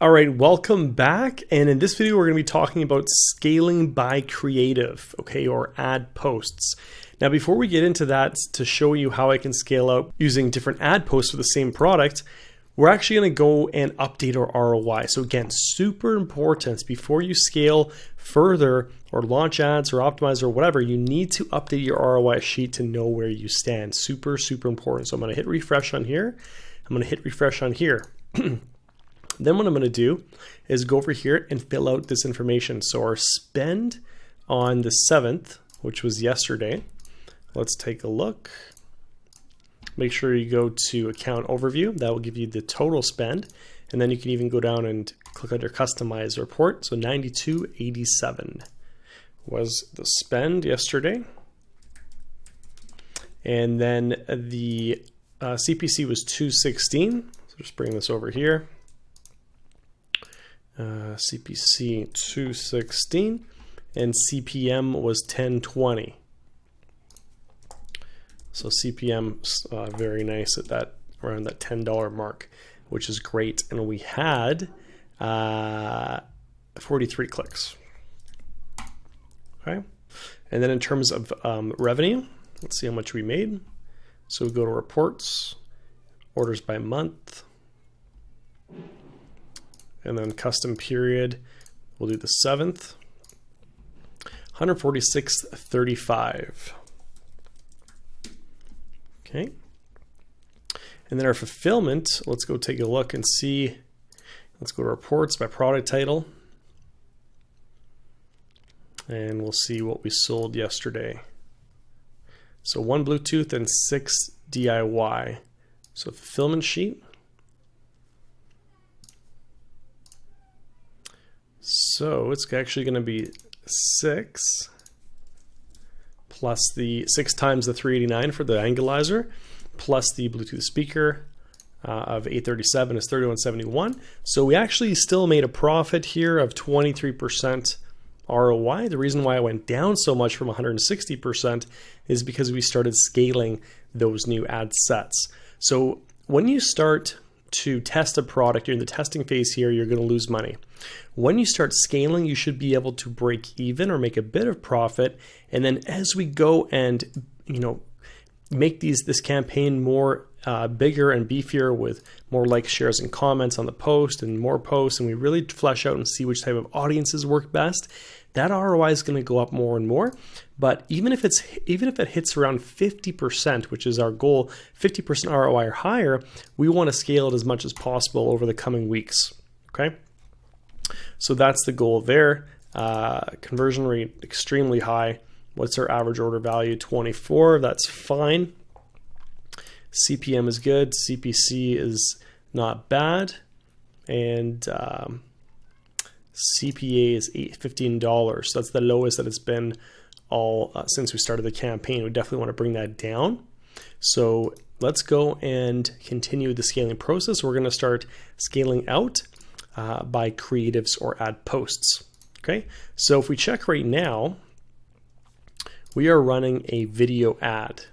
All right, welcome back. And in this video, we're going to be talking about scaling by creative, okay, or ad posts. Now, before we get into that, to show you how I can scale out using different ad posts for the same product, we're actually going to go and update our ROI. So again, super important before you scale further or launch ads or optimize or whatever, you need to update your ROI sheet to know where you stand. Super, super important. So I'm going to hit refresh on here. I'm going to hit refresh on here. Then what I'm going to do is go over here and fill out this information. So our spend on the 7th, which was yesterday, let's take a look. Make sure you go to account overview. That will give you the total spend. And then you can even go down and click under customize report. So 92.87 was the spend yesterday. And then the CPC was 216. So just bring this over here. CPC 216 and CPM was 1020. So CPM very nice at that, around that $10 mark, which is great. And we had 43 clicks. Okay. And then in terms of revenue, let's see how much we made. So we go to reports, orders by month, and then custom period, we'll do the 7th, 146.35. Okay. And then our fulfillment, let's go take a look and see. Let's go to reports by product title. And we'll see what we sold yesterday. So 1 Bluetooth and 6 DIY. So fulfillment sheet. So it's actually going to be 6 plus the 6 times the 389 for the Angleizer plus the Bluetooth speaker of 837 is 3171. So we actually still made a profit here of 23% ROI. The reason why I went down so much from 160% is because we started scaling those new ad sets. So when you start to test a product, you're in the testing phase here, you're going to lose money. When you start scaling, you should be able to break even or make a bit of profit. And then as we go and, make this campaign more bigger and beefier with more likes, shares, and comments on the post and more posts, and we really flesh out and see which type of audiences work best, that ROI is going to go up more and more. But even if it hits around 50%, which is our goal, 50% ROI or higher, we want to scale it as much as possible over the coming weeks. Okay, so that's the goal there. Conversion rate extremely high. What's our average order value? 24. That's fine. CPM is good. CPC is not bad, and CPA is $15. So that's the lowest that it's been all since we started the campaign. We definitely want to bring that down. So let's go and continue the scaling process. We're going to start scaling out by creatives or ad posts. Okay, so if we check right now, we are running a video ad.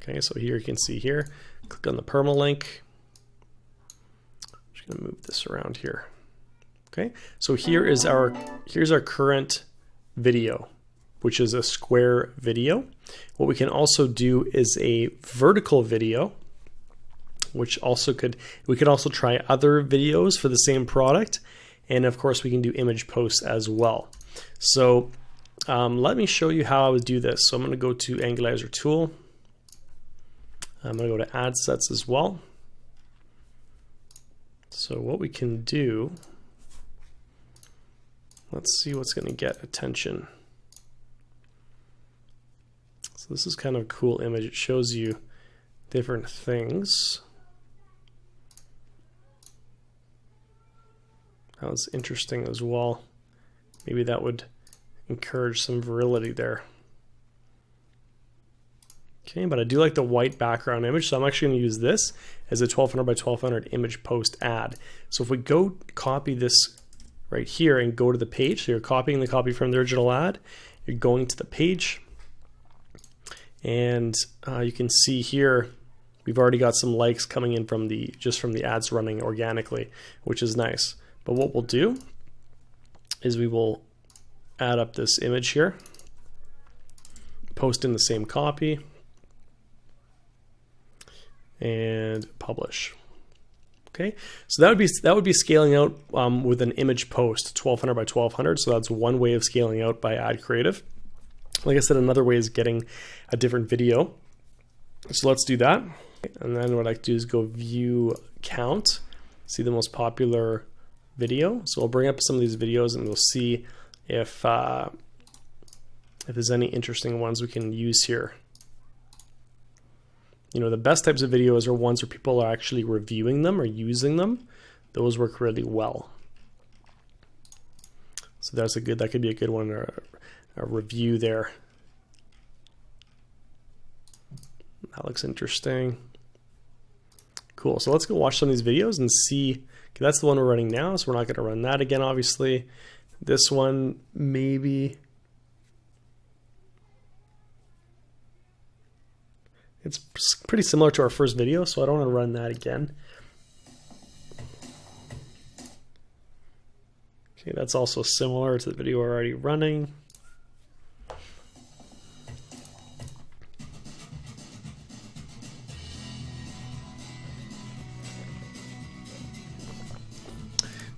Okay, so here you can see here, click on the permalink. I'm just going to move this around here. Okay, so here's our current video, which is a square video. What we can also do is a vertical video, which we could also try other videos for the same product. And of course we can do image posts as well. So let me show you how I would do this. So I'm going to go to Angleizer tool. I'm going to go to ad sets as well. So what we can do, let's see what's going to get attention. So this is kind of a cool image. It shows you different things. That was interesting as well. Maybe that would encourage some virility there. Okay, but I do like the white background image, so I'm actually going to use this as a 1200 by 1200 image post ad. So if we go copy this right here and go to the page, so you're copying the copy from the original ad, you're going to the page, and you can see here we've already got some likes coming in from the ads running organically, which is nice. But what we'll do is we will add up this image here, post in the same copy, and publish. Okay, so that would be scaling out with an image post, 1200 by 1200. So that's one way of scaling out by Add Creative. Like I said, another way is getting a different video. So let's do that. And then what I like to do is go view count, see the most popular video. So I'll bring up some of these videos and we'll see if there's any interesting ones we can use here. You know, the best types of videos are ones where people are actually reviewing them or using them. Those work really well. So that could be a good one, a review there. That looks interesting. Cool, so let's go watch some of these videos and see. Okay, that's the one we're running now, so we're not gonna run that again, obviously. This one, maybe. It's pretty similar to our first video, so I don't want to run that again. Okay, that's also similar to the video we're already running.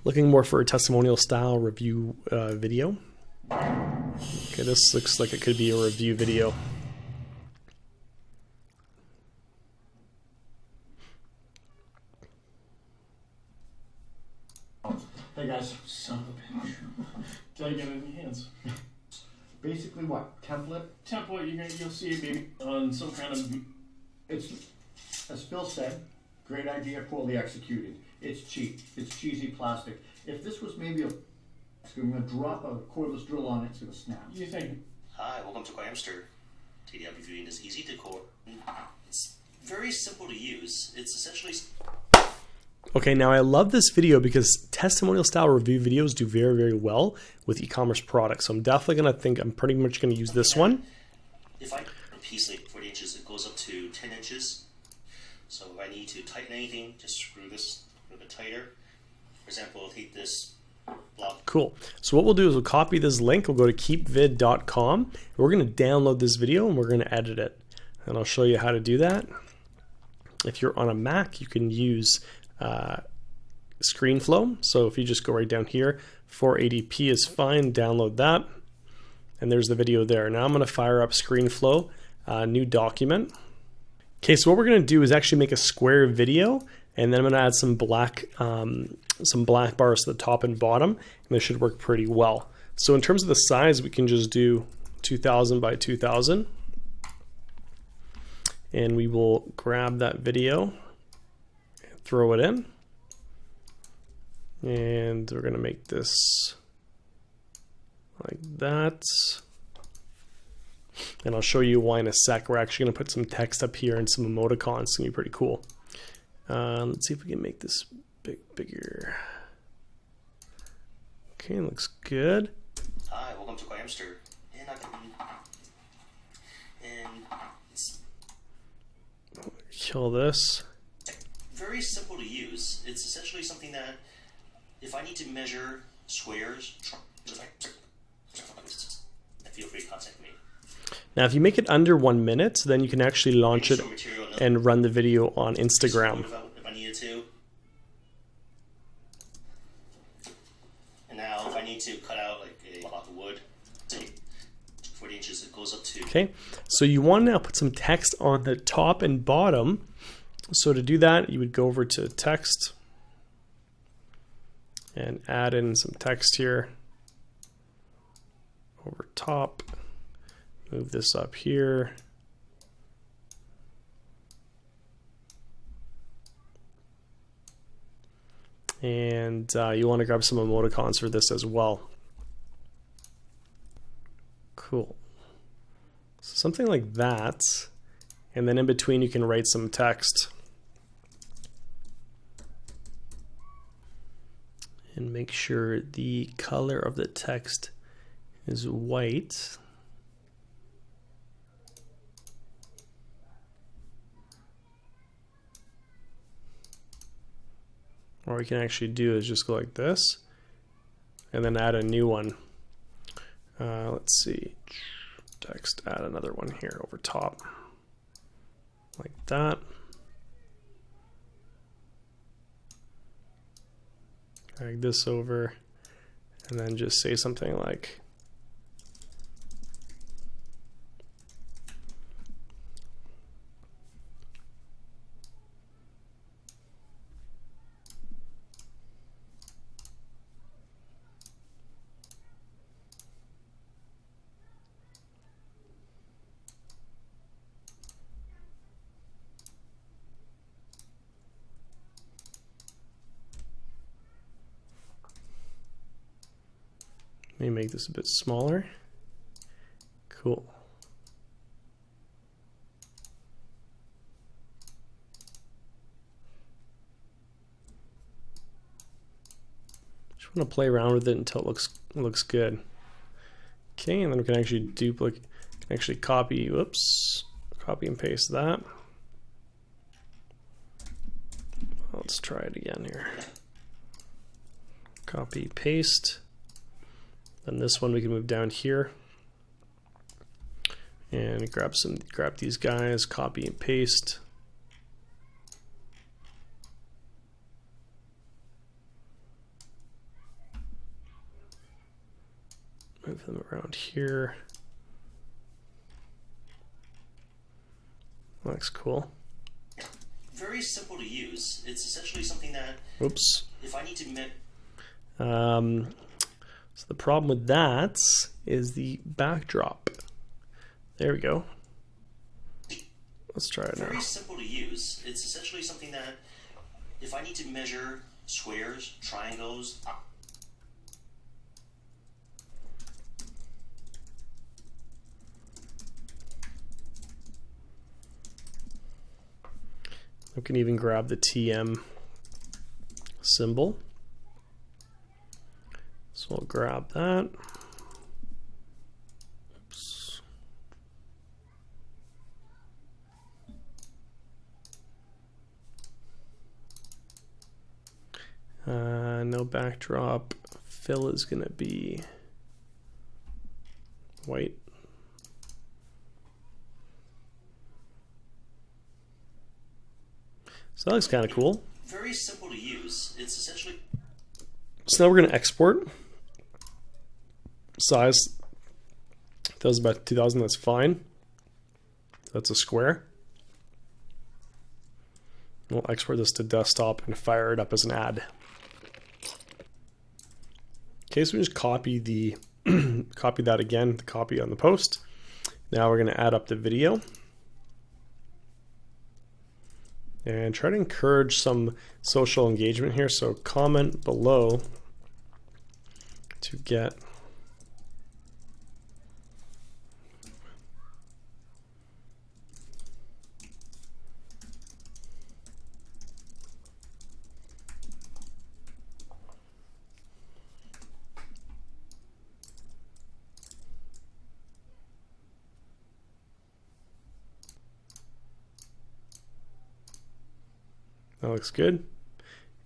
Looking more for a testimonial style review video. Okay, this looks like it could be a review video. Hey guys, son of a bitch. Till you get it in your hands. Basically what? Template? Template, you'll see it maybe on some kind of... It's, as Phil said, great idea, poorly executed. It's cheap. It's cheesy plastic. If this was maybe I'm going to drop a cordless drill on it, it's going to snap. You think? Hi, welcome to Coimster. TDW Viewing is easy to core. It's very simple to use. It's essentially... Okay, now I love this video because testimonial style review videos do very, very well with e-commerce products. So I'm definitely I'm pretty much going to use this one. If I piece like 40 inches, it goes up to 10 inches. So if I need to tighten anything, just screw this a little bit tighter. For example, I'll take this block. Cool. So what we'll do is we'll copy this link. We'll go to keepvid.com. We're going to download this video and we're going to edit it. And I'll show you how to do that. If you're on a Mac, you can use ScreenFlow. So if you just go right down here, 480p is fine, download that, and there's the video there. Now I'm going to fire up ScreenFlow, new document. Okay, so what we're going to do is actually make a square video, and then I'm going to add some black bars to the top and bottom, and this should work pretty well. So in terms of the size, we can just do 2000 by 2000, and we will grab that video, throw it in, and we're going to make this like that, and I'll show you why in a sec. We're actually going to put some text up here and some emoticons. It's going to be pretty cool. Let's see if we can make this bigger. Okay, looks good. Hi, welcome to Coimster. Kill this. Very simple to use. It's essentially something that if I need to measure squares, feel free to contact me. Now if you make it under 1 minute, then you can actually launch it and run the video on Instagram. If I needed to. And now if I need to cut out like a block of wood, 40 inches, it goes up to... Okay, so you want to now put some text on the top and bottom. So to do that, you would go over to text and add in some text here over top. Move this up here. And you want to grab some emoticons for this as well. Cool. So something like that. And then in between you can write some text. And make sure the color of the text is white. what we can actually do is just go like this and then add a new one. Let's see, text, add another one here over top like that. Drag this over and then just say something like let me make this a bit smaller. Cool. Just want to play around with it until it looks good. Okay, and then we can actually duplicate, actually copy, whoops, copy and paste that. Let's try it again here. Copy, paste. Then this one we can move down here and grab these guys, copy and paste. Move them around here. Looks cool. Very simple to use. It's essentially something that, Oops. if I need to So the problem with that is the backdrop. There we go. Let's try it now. very simple to use. It's essentially something that, if I need to measure squares, triangles, We can even grab the TM symbol. So we'll grab that. Oops. No backdrop. Fill is going to be white. So that looks kind of cool. very simple to use. It's essentially... So now we're going to export. Size, that was about 2000, that's fine. That's a square. We'll export this to desktop and fire it up as an ad. Okay, so we just copy the copy that again, the copy on the post. Now we're going to add up the video and try to encourage some social engagement here. So comment below to get that looks good,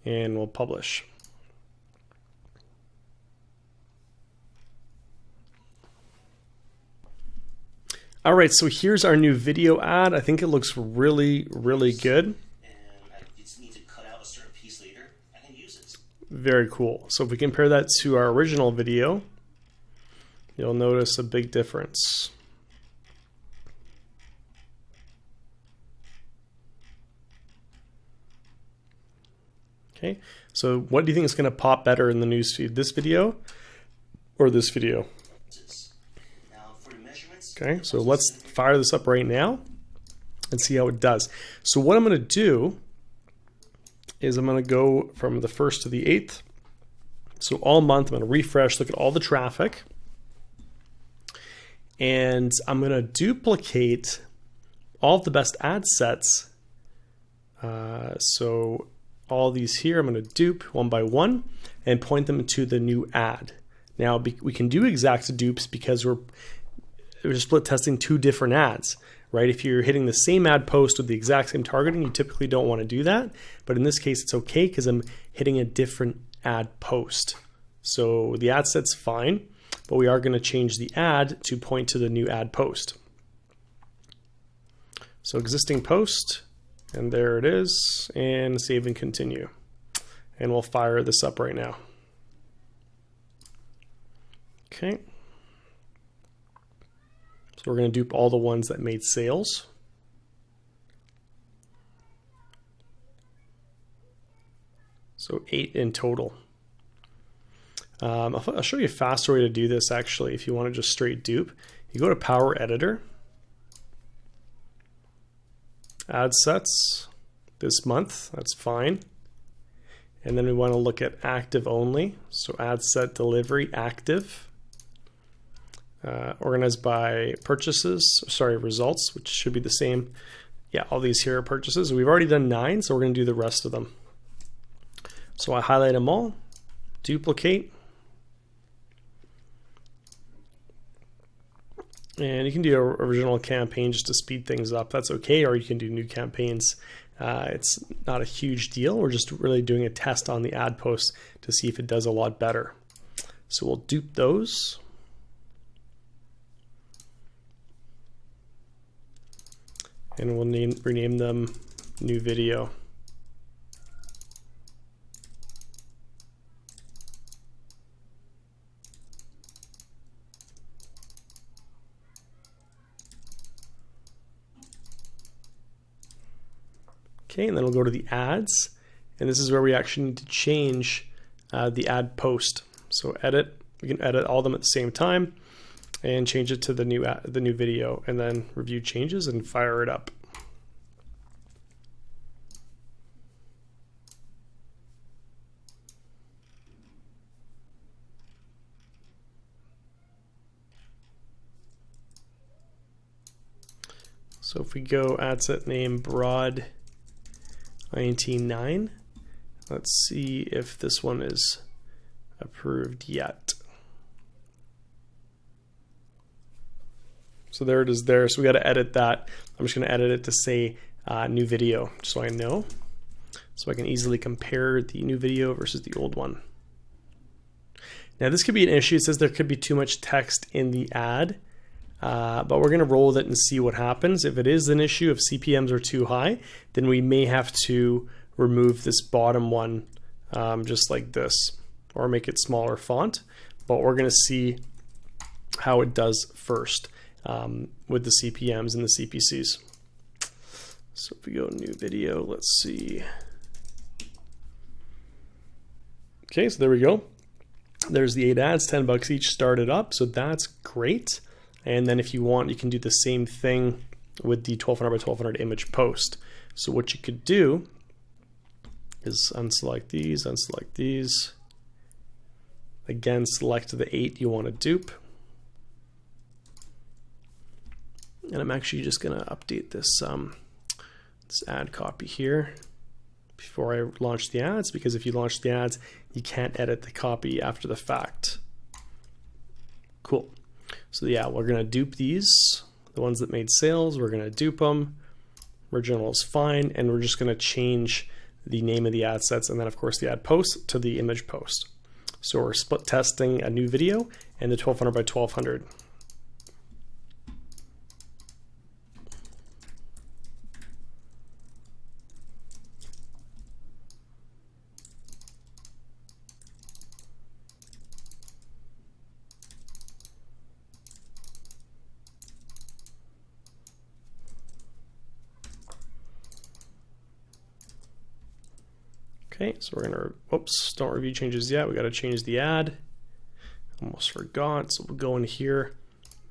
and we'll publish. All right, so here's our new video ad. I think it looks really, really good. And I just need to cut out a certain piece later. I can use it. Very cool. So if we compare that to our original video, you'll notice a big difference. Okay, so what do you think is going to pop better in the newsfeed, this video or this video? Now for the measurements. Okay, so let's fire this up right now and see how it does. So what I'm going to do is I'm going to go from the 1st to the 8th. So all month, I'm going to refresh, look at all the traffic. And I'm going to duplicate all of the best ad sets. So all these here, I'm going to dupe one by one and point them to the new ad. Now we can do exact dupes because we're split testing two different ads. right? If you're hitting the same ad post with the exact same targeting, you typically don't want to do that. But in this case, it's okay because I'm hitting a different ad post. So the ad set's fine, but we are going to change the ad to point to the new ad post. So existing post, and there it is, and save and continue. And we'll fire this up right now. Okay. So we're going to dupe all the ones that made sales. So 8 in total. I'll show you a faster way to do this actually if you want to just straight dupe. You go to Power Editor, Ad Sets, this month, that's fine. And then we want to look at active only. So ad set delivery active. Organized by purchases, results, which should be the same. Yeah, all these here are purchases. We've already done 9, so we're going to do the rest of them. So I highlight them all, duplicate, and you can do an original campaign just to speed things up. That's okay, or you can do new campaigns. It's not a huge deal. We're just really doing a test on the ad post to see if it does a lot better. So we'll dupe those. And we'll rename them new video. Okay, and then we'll go to the ads, and this is where we actually need to change the ad post. So edit, we can edit all of them at the same time and change it to the new video, and then review changes and fire it up. So if we go ad set name broad INT9, let's see if this one is approved yet. So there it is there. So we got to edit that. I'm just going to edit it to say new video, just so I know. So I can easily compare the new video versus the old one. Now this could be an issue. It says there could be too much text in the ad, but we're going to roll with it and see what happens. If it is an issue, if CPMs are too high, then we may have to remove this bottom one just like this, or make it smaller font. But we're going to see how it does first with the CPMs and the CPCs. So if we go new video, let's see. Okay, so there we go. There's the 8 ads, $10 each started up, so that's great. And then if you want, you can do the same thing with the 1200 by 1200 image post. So what you could do is unselect these. Again, select the 8 you want to dupe. And I'm actually just going to update this, this ad copy here before I launch the ads, because if you launch the ads, you can't edit the copy after the fact. Cool. So yeah, we're going to dupe these, the ones that made sales, we're going to dupe them. Original is fine, and we're just going to change the name of the ad sets and then of course the ad post to the image post. So we're split testing a new video and the 1200 by 1200. Okay, so we're gonna, whoops, don't review changes yet. We gotta change the ad. Almost forgot, so we'll go in here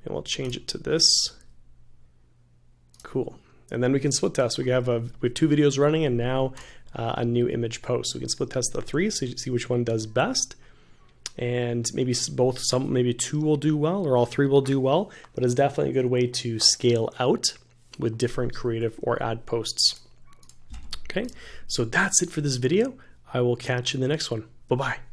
and we'll change it to this. Cool. And then we can split test. We have 2 videos running and now a new image post. So we can split test the 3 so you see which one does best. And maybe maybe 2 will do well or all 3 will do well, but it's definitely a good way to scale out with different creative or ad posts. Okay, so that's it for this video. I will catch you in the next one. Bye-bye.